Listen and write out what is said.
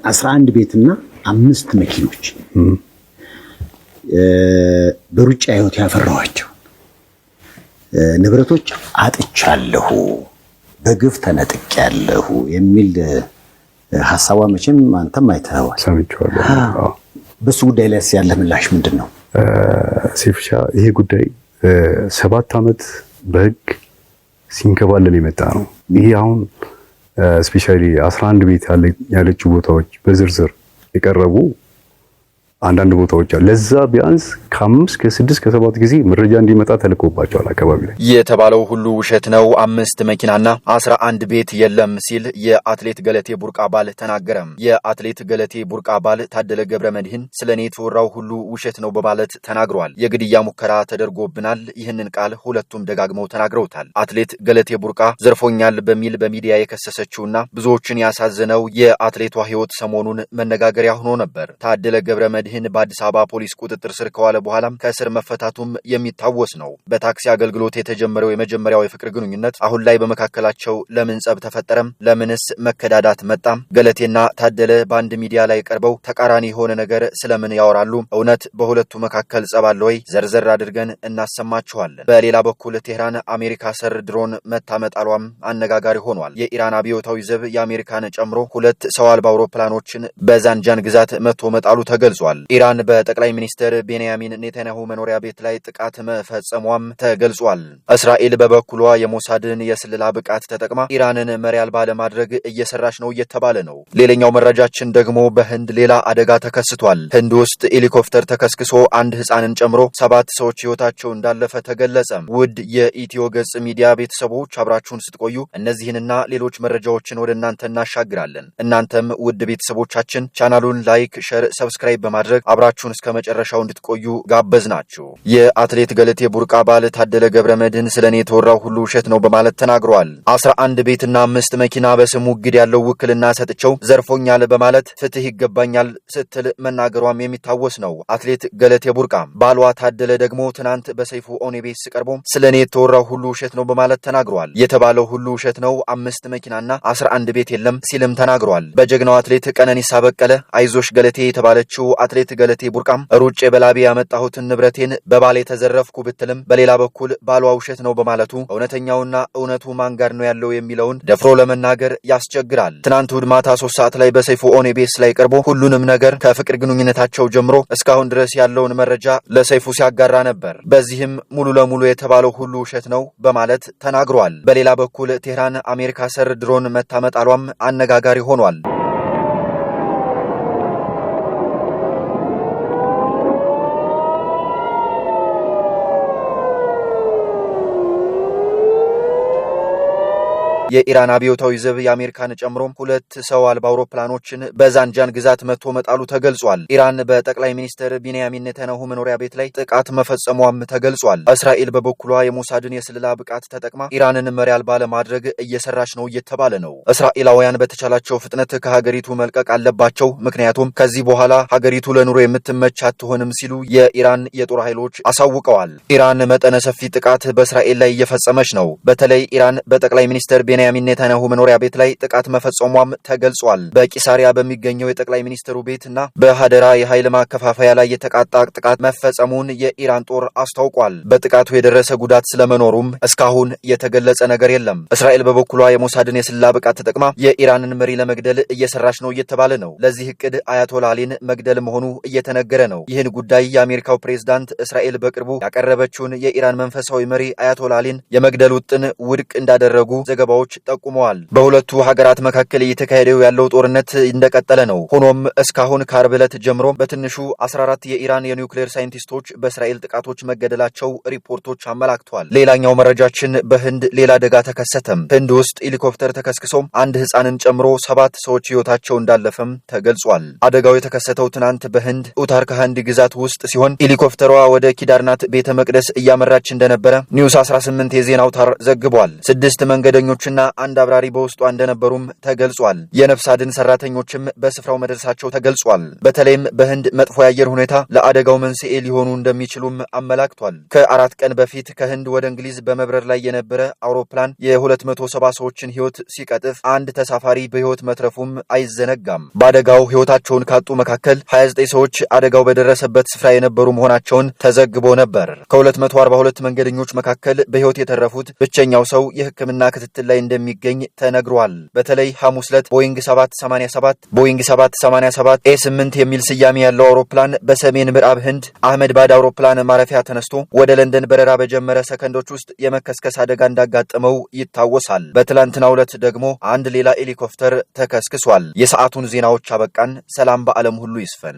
11 ቤትና 5 መኪኖች በሩጫ ህይወት ያፈራዋቸው ንብረቶች አጥቻለሁ በግፍ ተነጥቄያለሁ የሚል ሐሳቧ መቼም አንተም አይተኸዋል። ሰምቼዋለሁ። በሱ ጉዳይ ላይ ያለ ምላሽ ምንድነው? ሴፍሻ ይሄ ጉዳይ 7 ዓመት በህግ ሲንከባለል የመጣ ነው። ይሄ አሁን ስፔሻሊ 11 ቤት ያለችው ቦታዎች በዝርዝር የቀረቡ አንዳንድ ቦታዎች አሉ። ለዛ ቢያንስ ከ5 ከ6 ከ7 ጊዜ መረጃ እንዲመጣ ተልኮባቸዋል። አካባቢ ላይ የተባለው ሁሉ ውሸት ነው፣ 5 መኪናና 11 ቤት የለም ሲል የአትሌት ገለቴ ቡርቃ ባል ተናገረ። የአትሌት ገለቴ ቡርቃ ባል ታደለ ገብረመድህን ስለኔ የተወራው ሁሉ ውሸት ነው በማለት ተናግሯል። የግድያ ሙከራ ተደርጎብናል፣ ይህንን ቃል ሁለቱም ደጋግመው ተናግረውታል። አትሌት ገለቴ ቡርቃ ዘርፎኛል በሚል በሚዲያ የከሰሰችውና ብዙዎችን ያሳዘነው የአትሌቷ ህይወት ሰሞኑን መነጋገሪያ ሆኖ ነበር። ታደለ ገብረመድህን በአዲስ አበባ ፖሊስ ቁጥጥር ስር ከዋለ በኋላ ከእስር መፈታቱም የሚታወስ ነው። በታክሲ አገልግሎት የተጀመረው የመጀመሪያው የፍቅር ግንኙነት አሁን ላይ በመካከላቸው ለምን ጸብ ተፈጠረም? ለምንስ መከዳዳት መጣም? ገለቴና ታደለ በአንድ ሚዲያ ላይ ቀርበው ተቃራኒ የሆነ ነገር ስለምን ያወራሉ? እውነት በሁለቱ መካከል ጸብ አለ ወይ? ዘርዘር አድርገን እናሰማችኋለን። በሌላ በኩል ቴህራን አሜሪካ ሰር ድሮን መታመጣሏም አነጋጋሪ ሆኗል። የኢራን አብዮታዊ ዘብ የአሜሪካን ጨምሮ 2 ሰው አልባ አውሮፕላኖችን በዛንጃን ግዛት መቶ መጣሉ ተገልጿል። ኢራን በጠቅላይ ሚኒስትር ቤንያሚን ኔታንያሁ መኖሪያ ቤት ላይ ጥቃት መፈጸሟም ተገልጿል። እስራኤል በበኩሏ የሞሳድን የስለላ ብቃት ተጠቅማ ኢራንን መሪ አልባ ለማድረግ እየሰራች ነው እየተባለ ነው። ሌላኛው መረጃችን ደግሞ በህንድ ሌላ አደጋ ተከስቷል። ህንድ ውስጥ ሄሊኮፕተር ተከስክሶ አንድ ህፃንን ጨምሮ 7 ሰዎች ህይወታቸው እንዳለፈ ተገለጸ። ውድ የኢትዮ ገጽ ሚዲያ ቤተሰቦች አብራችሁን ስትቆዩ እነዚህንና ሌሎች መረጃዎችን ወደ እናንተ እናሻግራለን። እናንተም ውድ ቤተሰቦቻችን ቻናሉን ላይክ፣ ሼር፣ ሰብስክራይብ በማድረግ አብራችሁን እስከ መጨረሻው እንድትቆዩ ጋበዝናችሁ። የአትሌት ገለቴ ቡርቃ ባል ታደለ ገብረመድህን ስለኔ የተወራው ሁሉ ውሸት ነው በማለት ተናግሯል። 11 ቤትና 5 መኪና በስሙ እግድ ያለው ውክልና ሰጥቸው ዘርፎኛል በማለት ፍትህ ይገባኛል ስትል መናገሯም የሚታወስ ነው። አትሌት ገለቴ ቡርቃ ባሏ ታደለ ደግሞ ትናንት በሰይፉ ኦኔቤስ ቀርቦ ስለኔ የተወራው ሁሉ ውሸት ነው በማለት ተናግሯል። የተባለው ሁሉ ውሸት ነው፣ 5 መኪናና 11 ቤት የለም ሲልም ተናግሯል። በጀግናው አትሌት ቀነኒሳ በቀለ አይዞሽ ገለቴ የተባለችው አትሌት ገለቴ ቡርቃም ሩጬ በላቤ ያመጣሁትን ንብረቴን በባሌ ተዘረፍኩ ብትልም በሌላ በኩል ባሏ ውሸት ነው በማለቱ እውነተኛውና እውነቱ ማን ጋር ነው ያለው የሚለውን ደፍሮ ለመናገር ያስቸግራል። ትናንት እሑድ ማታ 3 ሰዓት ላይ በሰይፉ ኦኔቤስ ላይ ቀርቦ ሁሉንም ነገር ከፍቅር ግንኙነታቸው ጀምሮ እስካሁን ድረስ ያለውን መረጃ ለሰይፉ ሲያጋራ ነበር። በዚህም ሙሉ ለሙሉ የተባለው ሁሉ ውሸት ነው በማለት ተናግሯል። በሌላ በኩል ቴህራን አሜሪካ ሰር ድሮን መታመጣሏም አነጋጋሪ ሆኗል። የኢራን አብዮታዊ ዘብ የአሜሪካን ጨምሮ 2 ሰው አልባ አውሮፕላኖችን በዛንጃን ግዛት መቶ መጣሉ ተገልጿል። ኢራን በጠቅላይ ሚኒስትር ቤንያሚን ኔታንያሁ መኖሪያ ቤት ላይ ጥቃት መፈጸሟም ተገልጿል። እስራኤል በበኩሏ የሞሳድን የስለላ ብቃት ተጠቅማ ኢራንን መሪ አልባ ለማድረግ እየሰራች ነው እየተባለ ነው። እስራኤላውያን በተቻላቸው ፍጥነት ከሀገሪቱ መልቀቅ አለባቸው፣ ምክንያቱም ከዚህ በኋላ ሀገሪቱ ለኑሮ የምትመች አትሆንም ሲሉ የኢራን የጦር ኃይሎች አሳውቀዋል። ኢራን መጠነ ሰፊ ጥቃት በእስራኤል ላይ እየፈጸመች ነው። በተለይ ኢራን በጠቅላይ ሚኒስትር ቤንያሚን ኔታንያሁ መኖሪያ ቤት ላይ ጥቃት መፈጸሟም ተገልጿል። በቂሳሪያ በሚገኘው የጠቅላይ ሚኒስትሩ ቤትና በሀደራ የኃይል ማከፋፈያ ላይ የተቃጣ ጥቃት መፈጸሙን የኢራን ጦር አስታውቋል። በጥቃቱ የደረሰ ጉዳት ስለመኖሩም እስካሁን የተገለጸ ነገር የለም። እስራኤል በበኩሏ የሞሳድን የስለላ ብቃት ተጠቅማ የኢራንን መሪ ለመግደል እየሰራች ነው እየተባለ ነው። ለዚህ እቅድ አያቶላ አሊን መግደል መሆኑ እየተነገረ ነው። ይህን ጉዳይ የአሜሪካው ፕሬዝዳንት እስራኤል በቅርቡ ያቀረበችውን የኢራን መንፈሳዊ መሪ አያቶላ አሊን የመግደል ውጥን ውድቅ እንዳደረጉ ዘገባዎች ጠቁመዋል። በሁለቱ ሀገራት መካከል እየተካሄደው ያለው ጦርነት እንደቀጠለ ነው። ሆኖም እስካሁን ከአርብ ዕለት ጀምሮ በትንሹ 14 የኢራን የኒውክሌር ሳይንቲስቶች በእስራኤል ጥቃቶች መገደላቸው ሪፖርቶች አመላክተዋል። ሌላኛው መረጃችን በህንድ ሌላ አደጋ ተከሰተም። ህንድ ውስጥ ሄሊኮፕተር ተከስክሶ አንድ ህፃንን ጨምሮ 7 ሰዎች ህይወታቸው እንዳለፈም ተገልጿል። አደጋው የተከሰተው ትናንት በህንድ ኡታርካንድ ግዛት ውስጥ ሲሆን ሄሊኮፕተሯ ወደ ኪዳርናት ቤተ መቅደስ እያመራች እንደነበረ ኒውስ 18 የዜና አውታር ዘግቧል። 6 መንገደኞችና አንድ አብራሪ በውስጧ እንደነበሩም ተገልጿል። የነፍስ አድን ሰራተኞችም በስፍራው መድረሳቸው ተገልጿል። በተለይም በህንድ መጥፎ የአየር ሁኔታ ለአደጋው መንስኤ ሊሆኑ እንደሚችሉም አመላክቷል። ከ4 ቀን በፊት ከህንድ ወደ እንግሊዝ በመብረር ላይ የነበረ አውሮፕላን የ270 ሰዎችን ህይወት ሲቀጥፍ አንድ ተሳፋሪ በህይወት መትረፉም አይዘነጋም። በአደጋው ህይወታቸውን ካጡ መካከል 29 ሰዎች አደጋው በደረሰበት ስፍራ የነበሩ መሆናቸውን ተዘግቦ ነበር። ከ242 መንገደኞች መካከል በህይወት የተረፉት ብቸኛው ሰው የህክምና ክትትል ላይ እንደሚገኝ ተነግሯል። በተለይ ሐሙስ ዕለት ቦይንግ 787 ኤ8 የሚል ስያሜ ያለው አውሮፕላን በሰሜን ምዕራብ ህንድ አህመድ ባድ አውሮፕላን ማረፊያ ተነስቶ ወደ ለንደን በረራ በጀመረ ሰከንዶች ውስጥ የመከስከስ አደጋ እንዳጋጠመው ይታወሳል። በትላንትናው ዕለት ደግሞ አንድ ሌላ ሄሊኮፕተር ተከስክሷል። የሰዓቱን ዜናዎች አበቃን። ሰላም በዓለም ሁሉ ይስፈን።